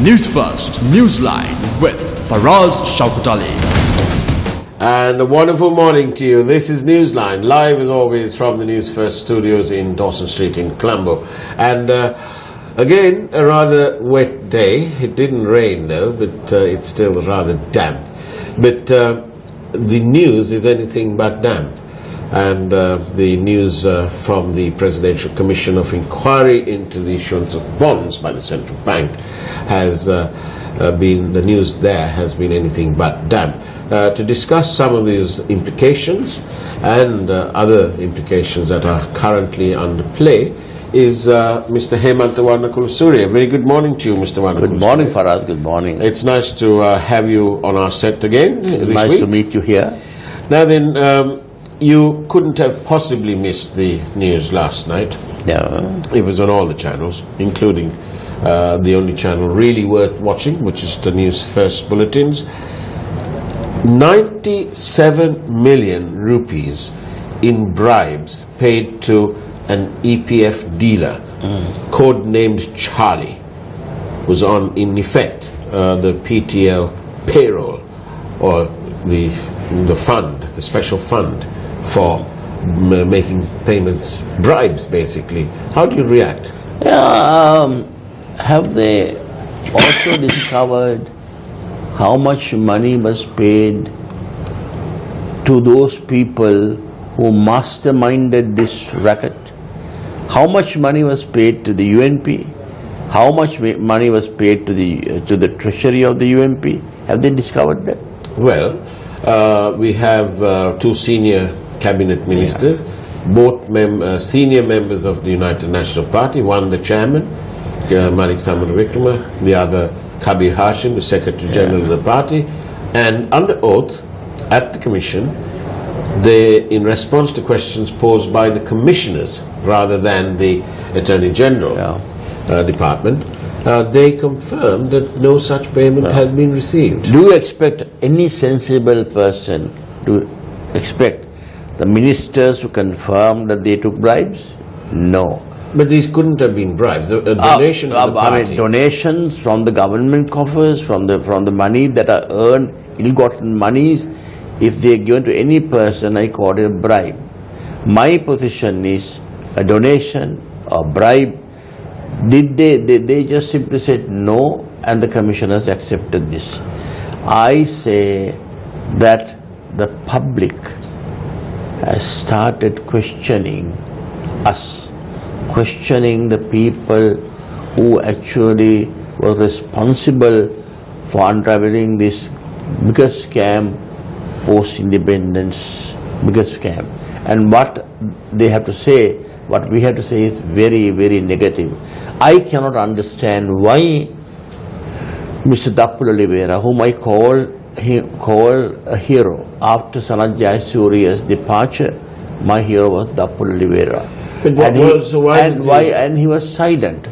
Newsfirst Newsline with Faraz Shaukat Ali. And a wonderful morning to you. This is Newsline, live as always from the Newsfirst studios in Dawson Street in Colombo. And again, a rather wet day. It didn't rain though, but it's still rather damp. But the news is anything but damp. And the news from the Presidential Commission of Inquiry into the issuance of bonds by the Central Bank has been, the news there has been anything but damp. To discuss some of these implications and other implications that are currently under play is Mr. Hemant Warnakulasuriya. Very good morning to you, Mr. Warnakulasuriya. Good morning, Faraz. Good morning. It's nice to have you on our set again this week. Nice to meet you here. Now then, you couldn't have possibly missed the news last night. Yeah. It was on all the channels, including the only channel really worth watching, which is the Newsfirst bulletins. 97 million rupees in bribes paid to an EPF dealer, codenamed Charlie, was on, in effect, the PTL payroll, or the fund, the special fund for making payments, bribes basically. How do you react? Yeah, have they also discovered how much money was paid to those people who masterminded this racket? How much money was paid to the UNP? How much money was paid to the treasury of the UNP? Have they discovered that? Well, we have two senior cabinet ministers, both senior members of the United National Party, one the chairman, Malik Samaravikrama, the other Kabir Hashim, the Secretary General of the party, and under oath at the Commission, they, in response to questions posed by the commissioners rather than the Attorney General department, they confirmed that no such payment had been received. Do you expect any sensible person to expect the ministers to confirm that they took bribes? No. But these couldn't have been bribes. A donation to the party. I mean, donations from the government coffers, from the money that are earned, ill-gotten monies. If they are given to any person, I call it a bribe. My position is a donation or bribe. Did they just simply said no, and the commissioners accepted this? I say that the public has started questioning us, questioning the people who actually were responsible for unraveling this biggest scam post-independence, biggest scam. And what they have to say, what we have to say is very, very negative. I cannot understand why Mr. Dappul Oliveira, whom I call a hero, after Sanat Jayasuriya's departure, my hero was Dappul Oliveira. And he was silent.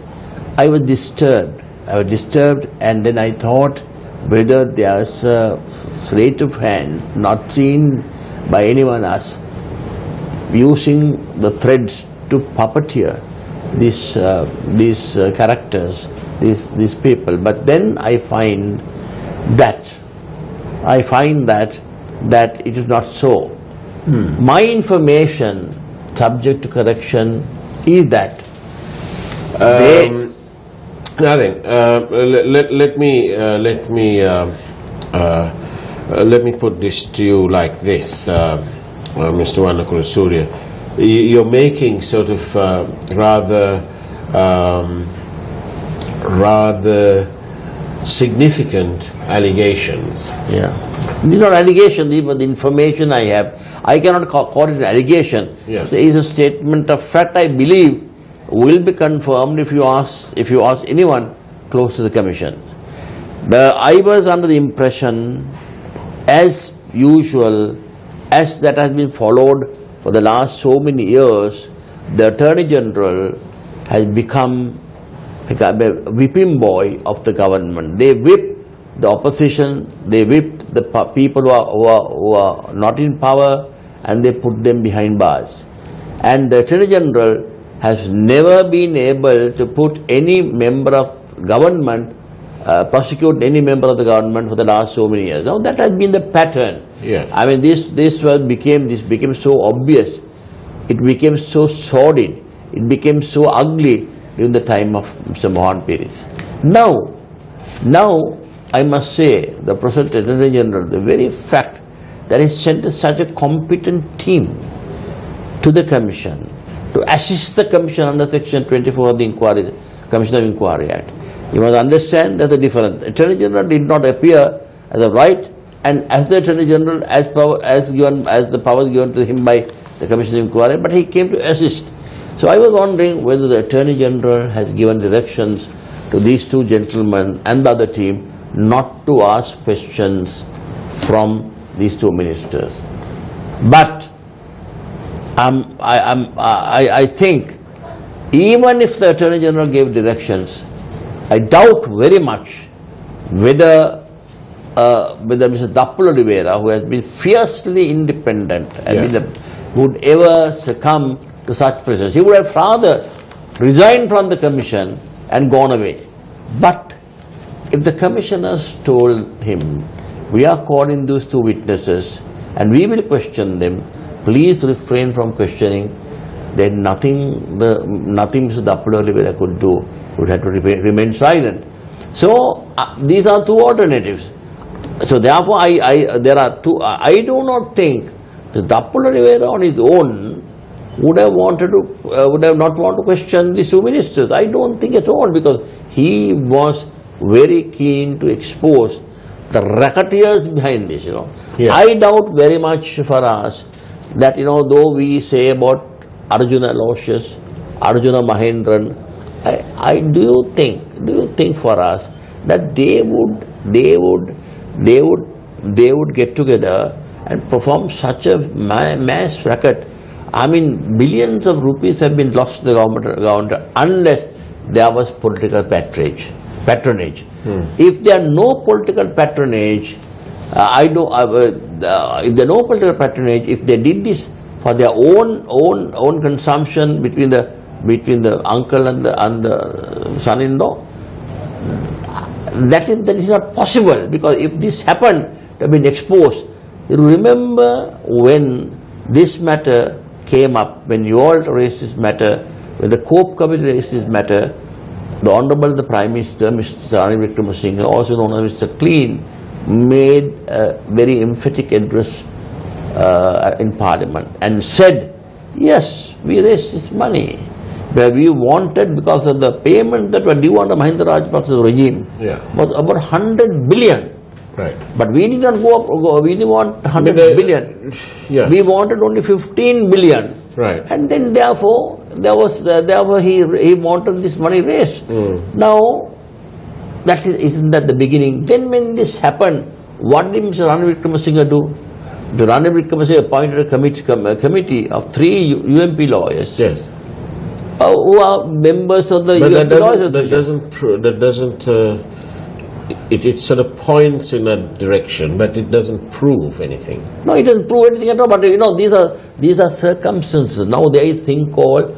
I was disturbed. And then I thought whether there's a sleight of hand not seen by anyone else using the threads to puppeteer these characters, these people. But then I find that it is not so. My information, subject to correction, is that nothing. Let me put this to you like this, Mr. Warnakulasuriya. You're making sort of rather significant allegations. Yeah, these are not allegations. These were the information I have. I cannot call it an allegation. Yes. There is a statement of fact, I believe, will be confirmed if you ask anyone close to the Commission. I was under the impression, as usual, as that has been followed for the last so many years, the Attorney General has become a whipping boy of the government. They whip the opposition, they whipped the people who are not in power, and they put them behind bars. And the Attorney General has never been able to put any member of government prosecute any member of the government for the last so many years. Now that has been the pattern. Yes. I mean, this became so obvious. It became so sordid. It became so ugly during the time of Mr. Mohan Peris. Now, I must say, the present Attorney General, the very fact that he sent such a competent team to the Commission to assist the Commission under Section 24 of the Commission of Inquiry Act. You must understand that the difference. Attorney General did not appear as a right, and as the Attorney General, as the powers given to him by the Commission of Inquiry, but he came to assist. So I was wondering whether the Attorney General has given directions to these two gentlemen and the other team not to ask questions from these two ministers. But I think even if the Attorney General gave directions, I doubt very much whether Mr. Dappul Oliveira, who has been fiercely independent, would ever succumb to such pressures. He would have rather resigned from the Commission and gone away. But if the commissioners told him, we are calling those two witnesses and we will question them, please refrain from questioning, then nothing Mr. Dappul Oliveira could do. Would have to remain silent. So these are two alternatives. So therefore, there are two. I do not think Mr. Dappul Oliveira on his own would have not wanted to question these two ministers. I don't think at all, because he was very keen to expose the racketeers behind this. Yeah. I doubt very much for us that though we say about Arjuna Aloysius, Arjuna Mahendran, do you think for us that they would get together and perform such a mass racket? I mean, billions of rupees have been lost to the government unless there was political patronage. If there are no political patronage, if there are no political patronage, if they did this for their own consumption between the uncle and the son-in-law, that is not possible, because if this happened to have been exposed. You remember when this matter came up, when you all raised this matter, when the COPE committee raised this matter, the Honourable the Prime Minister, Mr. Ranil Wickremesinghe, also known as Mr. Clean, made a very emphatic address in Parliament and said, yes, we raised this money, where we wanted, because of the payment that were due under Mahinda Rajapaksa's regime, was about 100 billion. Right. But we did not we didn't want 100 billion. Yes. We wanted only 15 billion. Right. And then therefore he wanted this money raised. Now, isn't that the beginning? Then when this happened, what did Mr. Ranil Wickremesinghe do? The Ranil Wickremesinghe appointed a committee of 3 UMP lawyers. Yes. Who are members of the UMP lawyers. It sort of points in a direction, but it doesn't prove anything. No, it doesn't prove anything at all. But these are circumstances. Now there is a thing called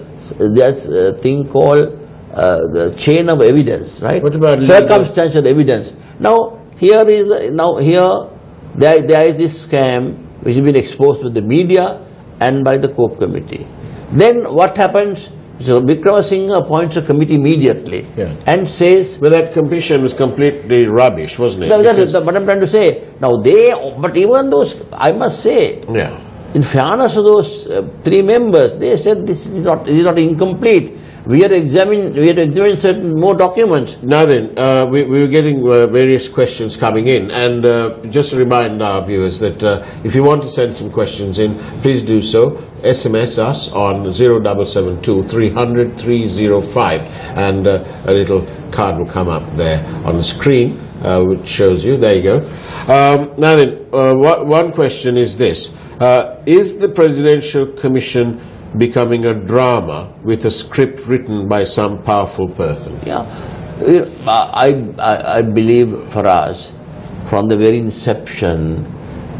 the chain of evidence, right? What about circumstantial evidence? Now here there is this scam which has been exposed to the media and by the COPE committee. Then what happens? So Wickremesinghe appoints a committee immediately and says... Well, that commission was completely rubbish, wasn't it? That is what I'm trying to say. Now but even those, I must say, in fairness to those 3 members, they said this is not incomplete. We had to examine certain more documents. Now then, we were getting various questions coming in, and just to remind our viewers that if you want to send some questions in, please do so. SMS us on 0772 300 305, and a little card will come up there on the screen, which shows you. There you go. Now then, one question is this. Is the Presidential Commission becoming a drama with a script written by some powerful person? Yeah, I believe for us, from the very inception,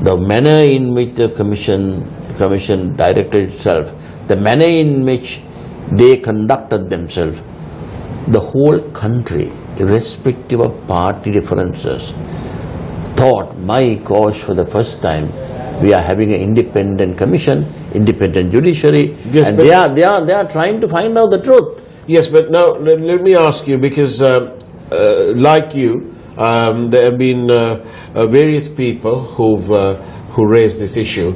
the manner in which the commission directed itself, the manner in which they conducted themselves, the whole country, irrespective of party differences, thought, my gosh, for the first time, we are having an independent commission, independent judiciary, yes, and they are trying to find out the truth. Yes, but now let me ask you, because like you, there have been various people who raised this issue.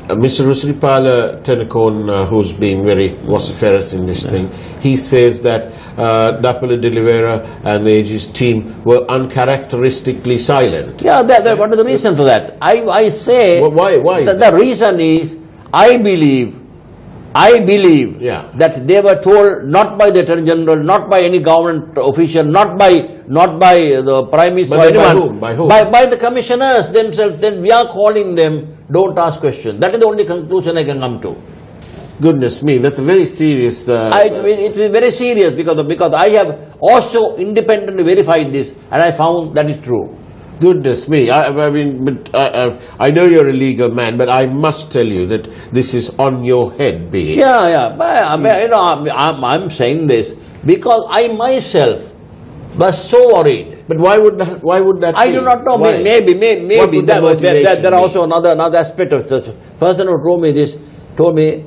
Mr. Rusripala Tenakon, who's being very vociferous in this thing, he says that Dapala De Oliveira and the AG's team were uncharacteristically silent. Yeah, what is the reason for that? I say, well, why is that? The reason is, I believe yeah, that they were told not by the Attorney General, not by any government official, not by the Prime Minister, but or anyone, by whom? By the commissioners themselves. Then we are calling them, don't ask questions. That is the only conclusion I can come to. Goodness me, that's a very serious... It is very serious because I have also independently verified this and I found that is true. Goodness me, I mean, but I know you're a legal man, but I must tell you that this is on your head, be it. Yeah, but, you know, I'm saying this because I myself was so worried. But why would that I be? do not know. Why? Maybe What would the motivation there are be? also another aspect of this. Person who told me this told me,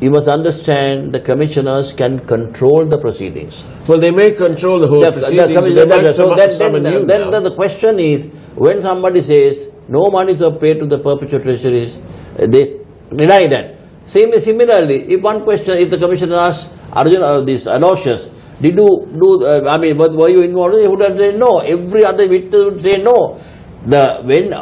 you must understand the commissioners can control the proceedings. Well, they may control the whole proceedings. Then the question is, when somebody says no monies are paid to the perpetual treasuries, they deny that. Similarly, if the commissioner asks Arjun these Aloysius, did you do? I mean, were you involved? He would have said no. Every other witness would say no.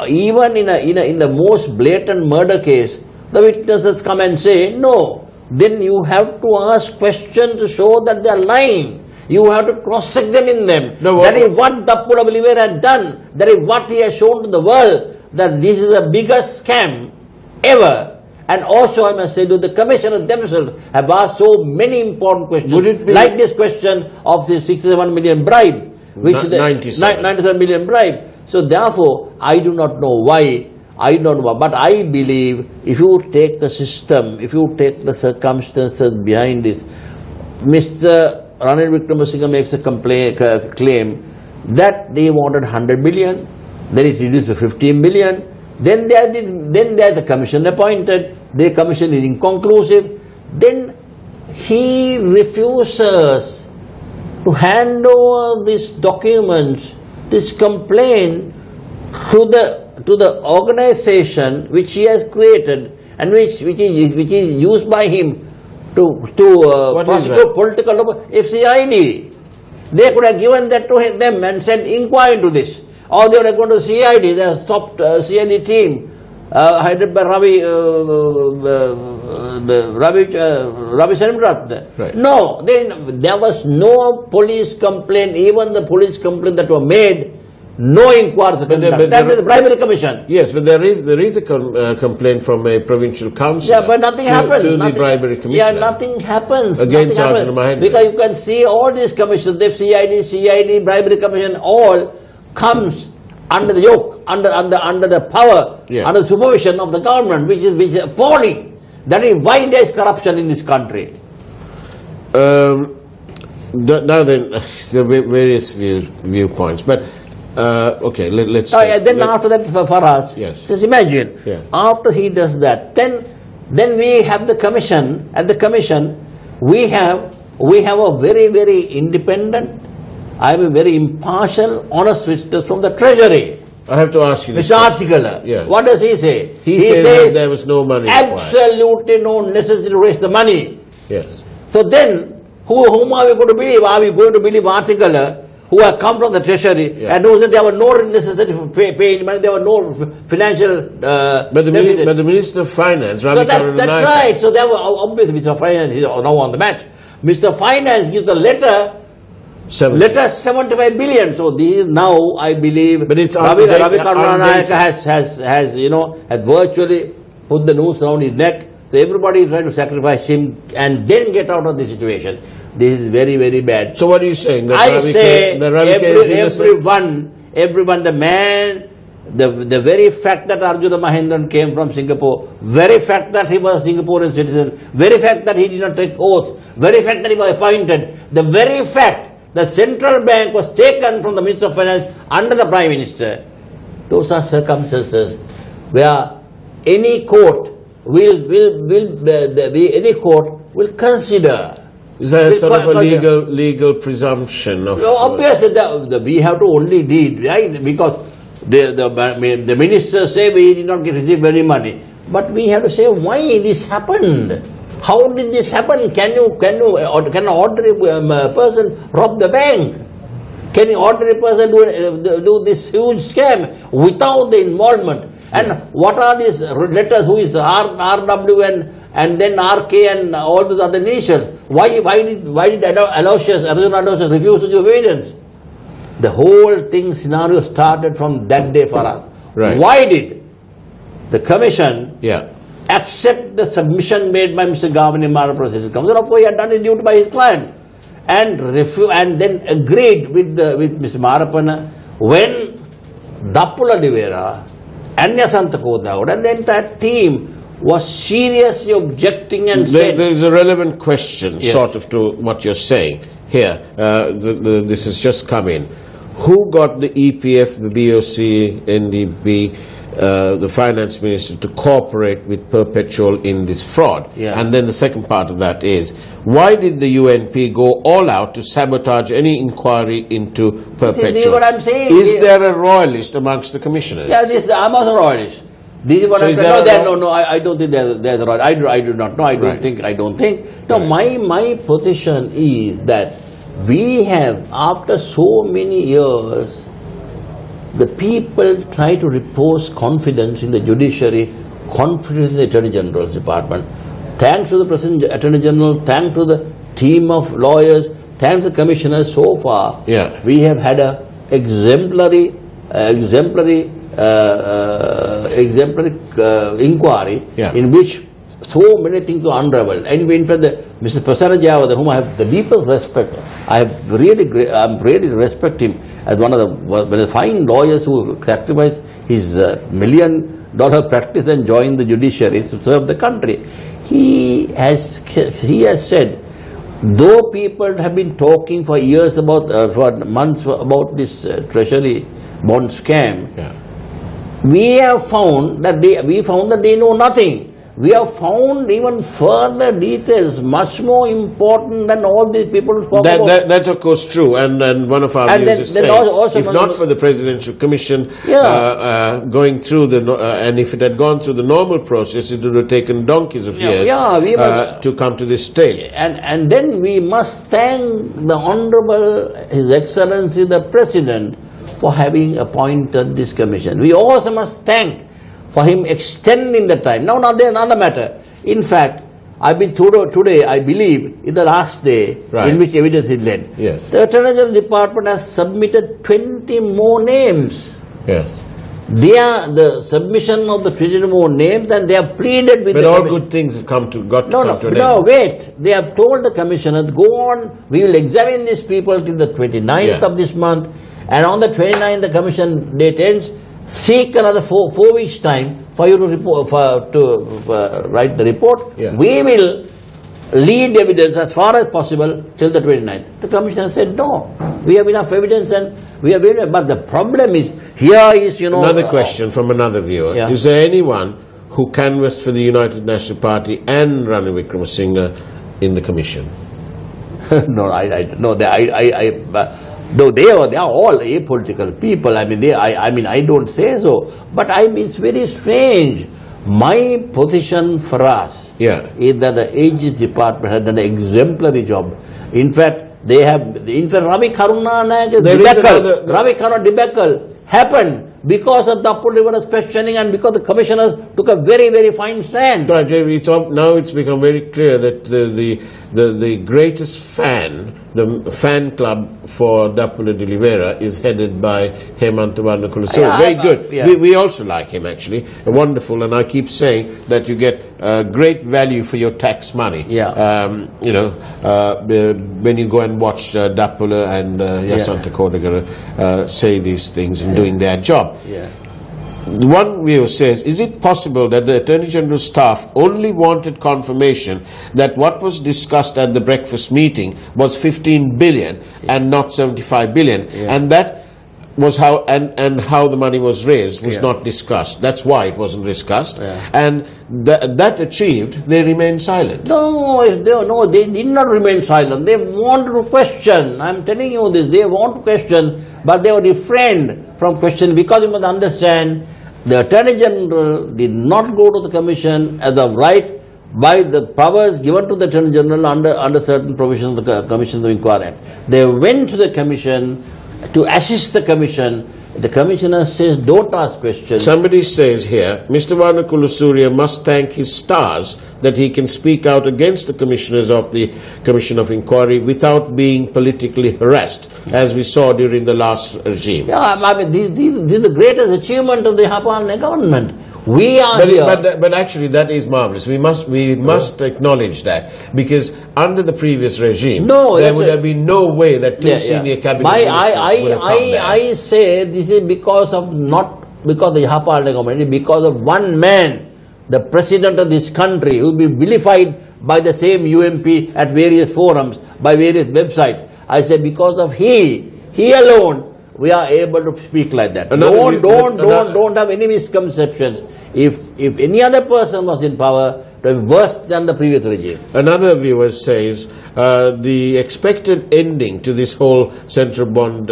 Even in the most blatant murder case, the witnesses come and say no. Then you have to ask questions to show that they are lying. You have to cross-examine them. No, that is what Dapula De Oliveira had done. That is what he has shown to the world, that this is the biggest scam ever. And also I must say that the commissioners themselves have asked so many important questions. Would it be like this question of the 67 million bribe, which 97 million bribe. So therefore, I do not know why. I don't know, but I believe if you take the system, if you take the circumstances behind this, Mr. Ranil Wickramasinghe makes a claim that they wanted 100 billion, then it reduced to 15 billion, then there is the commission appointed, the commission is inconclusive, then he refuses to hand over these documents, this complaint to the organization which he has created and which is used by him to prosecute political FCID. They could have given that to them and said inquire into this. Or they would have gone to CID, they have stopped CID team headed by Ravi Senratne. Right. No, there was no police complaint, even the police complaint that were made, no inquiries. That is the primary commission. Yes, but there is a complaint from a provincial council. Yeah, but nothing happens. To the bribery commission. Yeah, nothing happens. Against Sergeant Mahendra. Because you can see all these commissions, the CID, bribery commission, all comes under the yoke, under the power, under the supervision of the government, which is appalling. That is why there is corruption in this country. Now then, there are various viewpoints, but okay, let's. After that, for us, yes. Just imagine, after he does that, then we have the commission. At the commission, we have a very, very independent, I am a very impartial, honest witness from the Treasury. I have to ask you this. Mr. Artikala, yes. What does he say? He says that there was no money absolutely no necessity to raise the money. Yes. So then, whom are we going to believe? Are we going to believe Artikala, who have come from the Treasury and who said there were no necessity for paying money, there were no financial but the Minister of Finance, Ravi that's right. So there were obviously Mr. Finance is now on the match. Mr. Finance gives a letter. 75 billion. So this is now, I believe, but it's Ravi Karunanayaka has virtually put the noose around his neck. So everybody is trying to sacrifice him and then get out of the situation. This is very, very bad. So what are you saying? I say everyone, the man, the very fact that Arjuna Mahendran came from Singapore, very fact that he was a Singaporean citizen, very fact that he did not take oath, very fact that he was appointed, the very fact the central bank was taken from the Minister of Finance under the Prime Minister, those are circumstances where any court will consider. Is there sort of a legal presumption of... No, obviously, we have to only deal, right? Because the ministers say we did not receive any money. But we have to say why this happened. How did this happen? Can an ordinary person rob the bank? Can an ordinary person do this huge scam without the involvement? And what are these letters? Who is RW and then RK and all those other nations? Why did Aloysius refuse to give evidence? The whole thing scenario started from that day for us. Right. Why did the Commission accept the submission made by Mr. Gavin Mara President Council? Of course, he had done it due by his client, and then agreed with Mr. Marapana when Dappula Divera and Yasanta Kodagod and the entire team was seriously objecting and said... There is a relevant question sort of to what you're saying here. This has just come in. Who got the EPF, the BOC, NDB, the finance minister to cooperate with Perpetual in this fraud? And then the second part of that is, why did the UNP go all out to sabotage any inquiry into Perpetual? This is what I'm saying. Is there a royalist amongst the commissioners? Yeah, I'm also a royalist. This is what I'm saying. No, I don't think there's a royalist. I do not know. I don't think. No, my position is that we have, after so many years, the people try to repose confidence in the judiciary, confidence in the Attorney General's department. Thanks to the President Attorney General, thanks to the team of lawyers, thanks to the commissioners so far, we have had a exemplary inquiry in which so many things were unraveled. And in fact, Mr. Prasanna Jayawardena, whom I have the deepest respect, I'm really respect him as one of the fine lawyers who sacrificed his $1 million practice and joined the judiciary to serve the country. He has said, though people have been talking for years about, for months about this treasury bond scam, we have found that they know nothing. We have found even further details, much more important than all these people spoke about. That's of course true, and one of our views is saying, if not for the Presidential Commission going through and if it had gone through the normal process, it would have taken donkeys of years to come to this stage. And then we must thank the Honorable His Excellency the President for having appointed this commission. We also must thank for him extending the time. Now there's another matter. In fact, today, I believe, is the last day in which evidence is led. The Attorney General Department has submitted 20 more names. The submission of the 20 more names, and they have pleaded with But all good things have come to an end. No, wait. They have told the commissioners, go on, we will examine these people till the 29th of this month, and on the 29th the commission date ends. Seek another 4 weeks' time for you to report, write the report. We will lead evidence as far as possible till the 29th. The commissioner said, no, we have enough evidence and we have evidence. But the problem is, here is, Another question from another viewer. Is there anyone who canvassed for the United National Party and Ranil Wickremesinghe in the commission? No, they are all apolitical people. I don't say so. But it's very strange. My position for us is that the Aegis Department had done an exemplary job. In fact, Ravi Karunanayaka's debacle happened because of the Dappula questioning and because the commissioners took a very, very fine stand. Right, now it's become very clear that the greatest fan, the fan club for Dappula de Oliveira is headed by Hemantha Kulasuri. Very good. We also like him, actually. Wonderful, and I keep saying that you get great value for your tax money. When you go and watch Dappula and Yasanta Kodagara say these things and doing their job. one viewer says, is it possible that the Attorney General's staff only wanted confirmation that what was discussed at the breakfast meeting was 15 billion and not 75 billion, and that was how and how the money was raised was not discussed. That's why it wasn't discussed, and that achieved, they remained silent. No, they did not remain silent. They wanted to question. I'm telling you this. They want to question, but they were refrained from questioning, because you must understand, the Attorney General did not go to the Commission as of right by the powers given to the Attorney General under certain provisions of the Commissions of Inquiry. They went to the Commission to assist the Commission. The Commissioner says, don't ask questions. Somebody says here, Mr. Vanakulasuriya must thank his stars that he can speak out against the commissioners of the Commission of Inquiry without being politically harassed, as we saw during the last regime. Yeah, I mean, this is the greatest achievement of the Hapalne government. We are but actually that is marvelous. We must acknowledge that, because under the previous regime, there would have been no way that two senior cabinet ministers would have come there. I say this is because of not because of the Hapalne government, because of one man, the president of this country, who will be vilified by the same UMP at various forums, by various websites. I say because of he alone, we are able to speak like that. Don't have any misconceptions. If any other person was in power, it would be worse than the previous regime. Another viewer says the expected ending to this whole central bond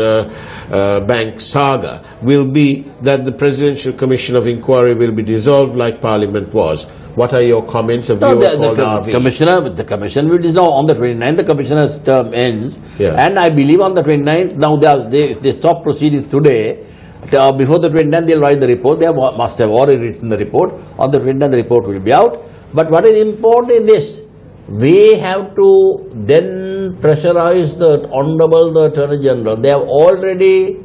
bank saga will be that the Presidential Commission of Inquiry will be dissolved like Parliament was. What are your comments? The commission will dissolve on the 29th. The commissioner's term ends, and I believe on the 29th. Now they stop proceedings today. Before the 29th, they'll write the report. They must have already written the report. On the 29th, the report will be out. But what is important in this, we have to then pressurize the Honorable Attorney General. They have already,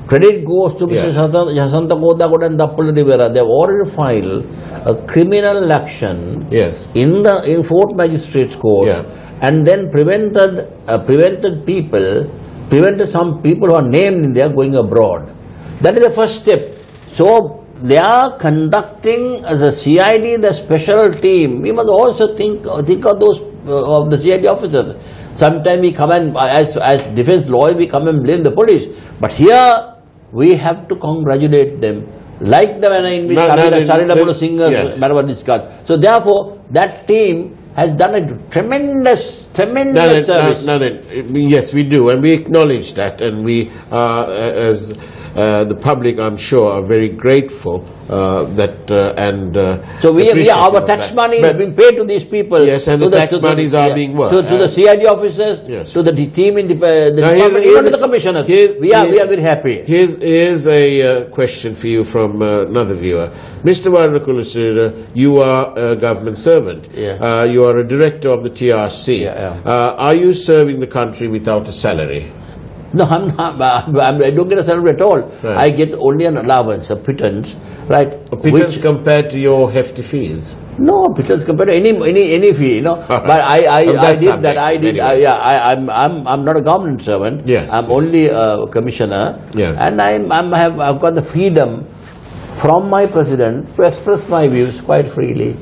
credit goes to Mr. Jasanta Kodakod and Dappal Rivera. They have already filed a criminal action in Fort Magistrates Court, and then prevented some people who are named in there going abroad. That is the first step. So they are conducting as a CID, the special team. We must also think of those of the CID officers. Sometimes we come and, as defense lawyers, we come and blame the police. But here we have to congratulate them, like the manner in which Charinapura Singh's matter was discussed. So therefore, that team has done a tremendous service. Yes, we do, and we acknowledge that, and we, as the public, I'm sure, are very grateful so our tax money has been paid to these people. Yes, and the tax monies are being worked. To the CID officers, to the team in the department, even to the commissioners. We are very happy. Here's a question for you from another viewer. Mr. Vanakulasuriya, you are a government servant. You are a director of the TRC. Are you serving the country without a salary? No, I'm not. I don't get a salary at all. Right. I get only an allowance, a pittance, right? A pittance compared to your hefty fees? No, pittance compared to any fee, you know. Right. But I did that. I'm not a government servant. I'm only a commissioner, and I've got the freedom from my president to express my views quite freely,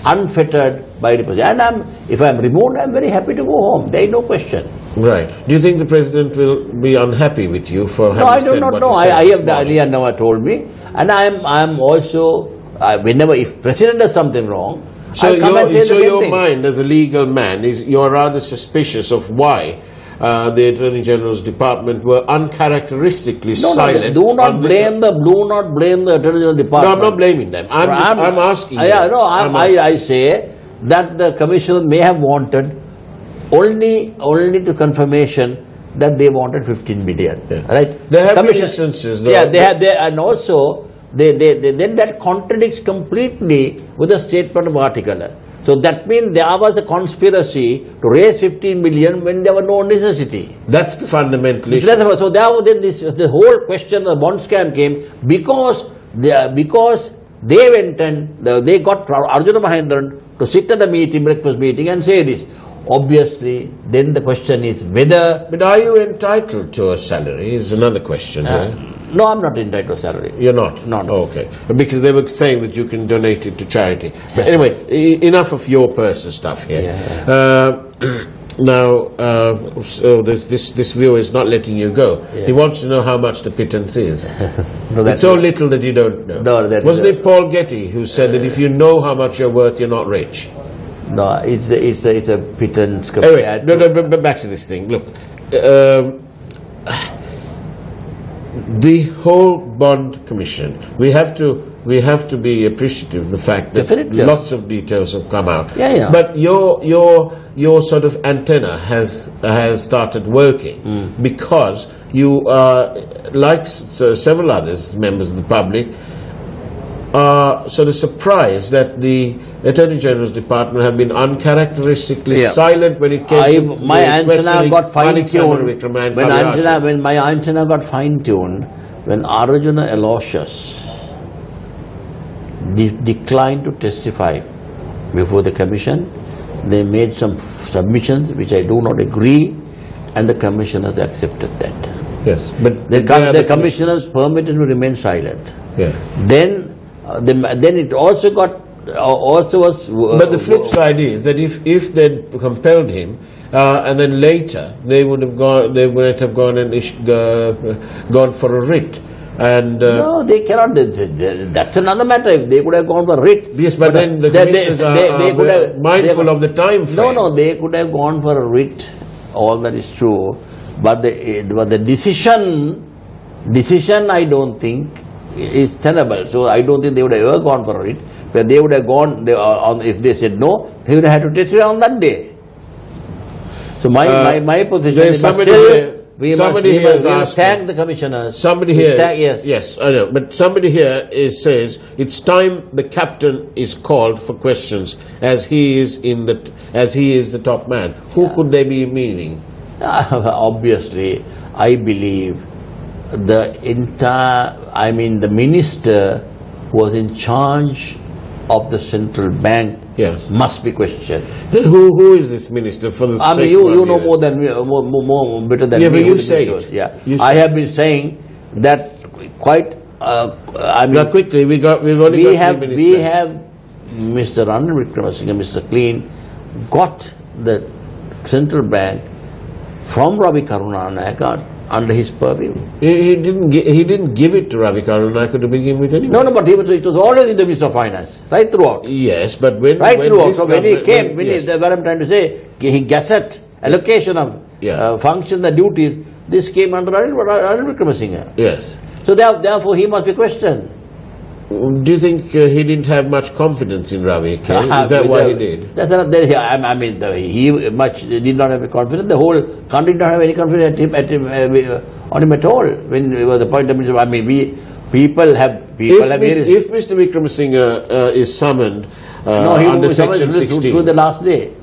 unfettered by the president. And if I'm removed, I'm very happy to go home. There is no question. Right. Do you think the president will be unhappy with you for having said what you said? No, I have the idea never told me, and I'm also whenever if president does something wrong, so your mind as a legal man is you're rather suspicious of why the Attorney General's department were uncharacteristically silent. Do not blame the Attorney General department. No, I'm not blaming them. I'm asking. I say that the commissioner may have wanted only to confirmation that they wanted 15 million. Right? There have been instances. And also then that contradicts completely with the statement of article. So that means there was a conspiracy to raise 15 million when there was no necessity. That's the fundamental issue. So there was then the whole question of the bond scam came because they went and they got Arjuna Mahendran to sit at the breakfast meeting and say this. Obviously, then the question is whether... But are you entitled to a salary is another question here. No, I'm not entitled to salary. You're not? No, no. Oh, okay. Because they were saying that you can donate it to charity. But anyway, enough of your personal stuff here. Yeah. Now, so this viewer is not letting you go. Yeah. He wants to know how much the pittance is. No, It's so little that you don't know. No, Wasn't it Paul Getty who said that if you know how much you're worth, you're not rich? No, it's a pittance Anyway, compared but back to this thing. Look, the whole bond commission, we have to be appreciative of the fact that Definitely, yes. lots of details have come out. Yeah, yeah. But your sort of antenna has started working because you like several others, members of the public, are sort of surprised that the Attorney General's Department have been uncharacteristically silent when it came to my antenna got fine-tuned. When My antenna got fine-tuned when Arjuna Aloysius declined to testify before the commission. They made some submissions which I do not agree, and the commissioners accepted that. Yes, but The commissioners permitted to remain silent. Yeah. Then it also was. But the flip side is that if they'd compelled him, and then later they would have gone, they might have gone and gone for a writ. And no, they cannot. That's another matter. If they could have gone for writ. Yes, but then the commissioners are mindful of the time frame. No, they could have gone for a writ. All that is true, but the decision I don't think is tenable. So I don't think they would have ever gone for a writ. But they would have gone. If they said no, they would have had to testify on that day. So my position is we must thank the commissioners. Somebody here, yes, I know, but somebody here says it's time the captain is called for questions as he is the top man. Who could they be meaning? Obviously, I believe the minister who was in charge of the central bank must be questioned. Then who is this minister for the sake you know more than me, more better than me. But you say it. Yeah, I have been saying that quite. Quickly, we've only got 3 minutes. We have Mr. Ranil Wickremesinghe, Mr. Clean, got the central bank from Ravi Karunanayake under his purview. He didn't give it to Ravi Karunanayake to begin with anyway. No, but it was always in the Minister of Finance, right throughout. Yes, but when he came, what I'm trying to say, he gazette, allocation of functions and duties, this came under Ranil Wickremesinghe. Yes. So therefore he must be questioned. Do you think he didn't have much confidence in Ravi? Is that why he did? That's another. He did not have confidence. The whole country did not have any confidence on him at all. When it was the point of people have. If Mr. Wickremesinghe is summoned under Section 16, through the last day,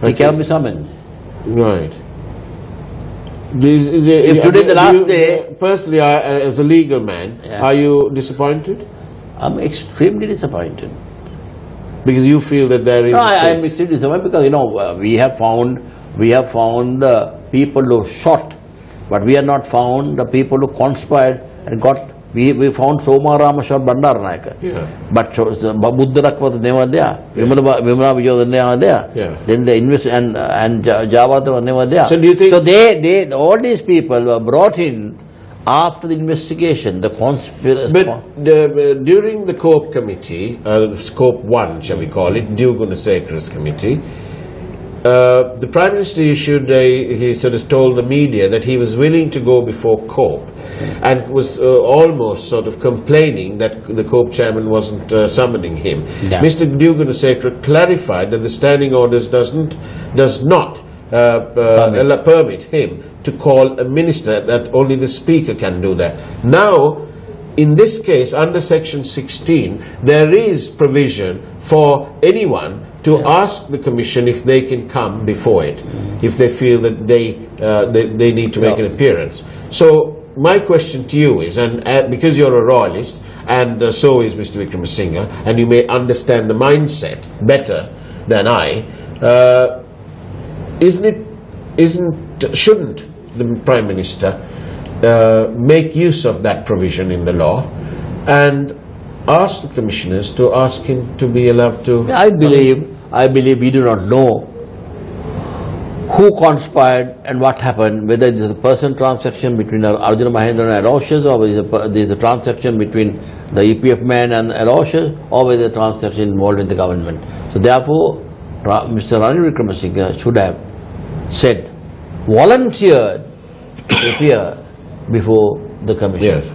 he can be summoned. Right. If today the last day, personally, as a legal man, are you disappointed? I'm extremely disappointed. Because you feel that there is. No, I am extremely disappointed because we have found the people who shot, but we have not found the people who conspired and got. We found Soma Rama shot Bandaranaike. Yeah. But Buddharak was never there. Vimala Vijay was never there. Yeah. Then the and Javata was never there. So do you think? So they all these people were brought in after the investigation, the conspiracy. But during the COPE committee, COPE 1, shall we call it, Newsfirst.lk committee, the Prime Minister issued he sort of told the media that he was willing to go before COPE and was almost sort of complaining that the COPE chairman wasn't summoning him. Yeah. Mr. Newsfirst.lk clarified that the standing orders does not permit him to call a minister, that only the Speaker can do that. Now, in this case, under Section 16, there is provision for anyone to ask the Commission if they can come before it, if they feel that they need to make an appearance. So, my question to you is, and because you're a royalist, and so is Mr. Wickremesinghe, and you may understand the mindset better than I, shouldn't the Prime Minister make use of that provision in the law and ask the commissioners to ask him to be allowed to... I believe we do not know who conspired and what happened, whether it is a personal transaction between Arjuna Mahendra and Aloysius, or whether there is a transaction between the EPF man and Aloysius, or whether the transaction involved in the government. So therefore, Mr. Ranil Wickremesinghe should have said, volunteered to appear before the commission. Yes.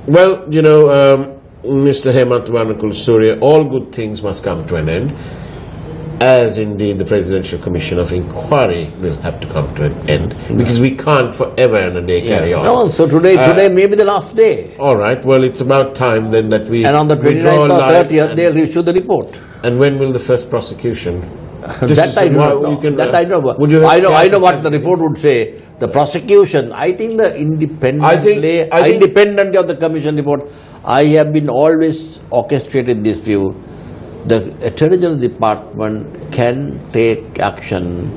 Well, you know, Mr. Hemant Surya, all good things must come to an end, as indeed the Presidential Commission of Inquiry will have to come to an end, because we can't forever and a day carry on. No, so today may be the last day. All right, well, it's about time then that we and on the 29th or 30th, they'll issue the report. And when will the first prosecution? That I don't know. That I don't know. I know what the report would say. The prosecution, I think the independently of the commission report, I have been always orchestrated this view. The Attorney General Department can take action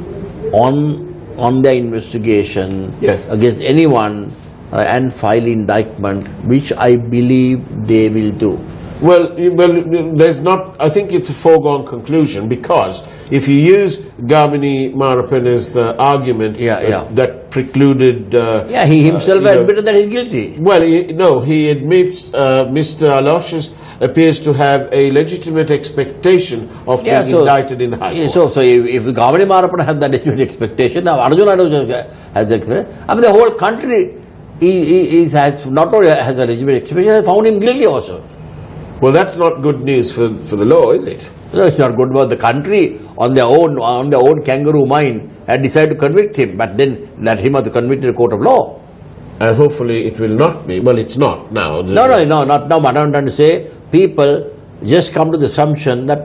on their investigation against anyone and file indictment, which I believe they will do. Well, there's not. I think it's a foregone conclusion, because if you use Gamini Marapene's argument that precluded... he himself admitted that he's guilty. Well, no, he admits Mr. Aloysius appears to have a legitimate expectation of being indicted in the High Court. So if Gamini Marapene has that legitimate expectation, now Arjuna has that. I mean, the whole country has not only has a legitimate expectation, has found him guilty also. Well, that's not good news for the law, is it? No, it's not good. But the country, on their own kangaroo mind, had decided to convict him, but then let him have to convict in a court of law. And hopefully it will not be. Well, it's not now. No, not now. But I'm trying to say, people just come to the assumption that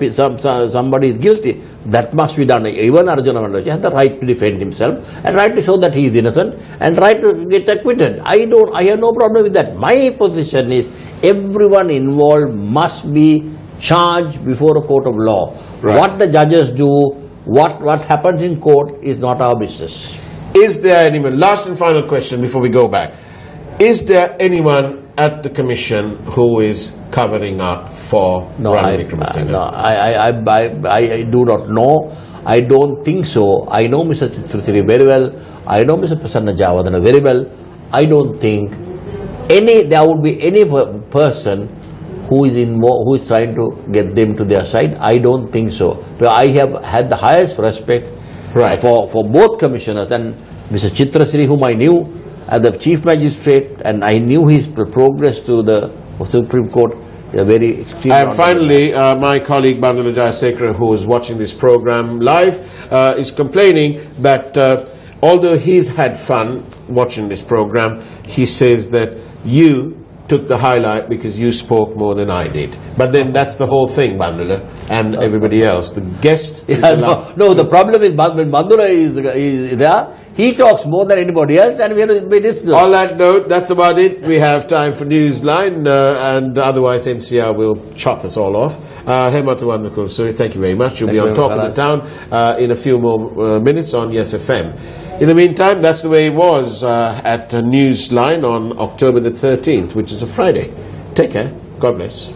somebody is guilty. That must be done. Even Arjuna Mahendra has the right to defend himself and right to show that he is innocent and right to get acquitted. I have no problem with that. My position is everyone involved must be charged before a court of law. Right. What the judges do, what happens in court is not our business. Is there anyone, last and final question before we go back, is there anyone at the commission who is covering up for Ranil Wickremesinghe? No, I do not know. I don't think so. I know Mr. Chitrasiri very well. I know Mr. Prasanna Javadana very well. I don't think there would be any person who is trying to get them to their side. I don't think so. But I have had the highest respect for both commissioners, and Mr. Chitrasiri, whom I knew as the Chief Magistrate, and I knew his progress to the Supreme Court. Very extreme. And finally, my colleague Bandula Jayasekara, who is watching this program live, is complaining that although he's had fun watching this program, he says that you took the highlight because you spoke more than I did. But then that's the whole thing, Bandula, and everybody else. The guest is allowed. No, the problem is when Bandula is there, he talks more than anybody else, and we have to be this. On that note, that's about it. We have time for Newsline, and otherwise MCR will chop us all off. Hemant Surya, thank you very much. You'll be on Talk of the Town in a few more minutes on Yes FM. In the meantime, that's the way it was at Newsline on October the 13th, which is a Friday. Take care. God bless.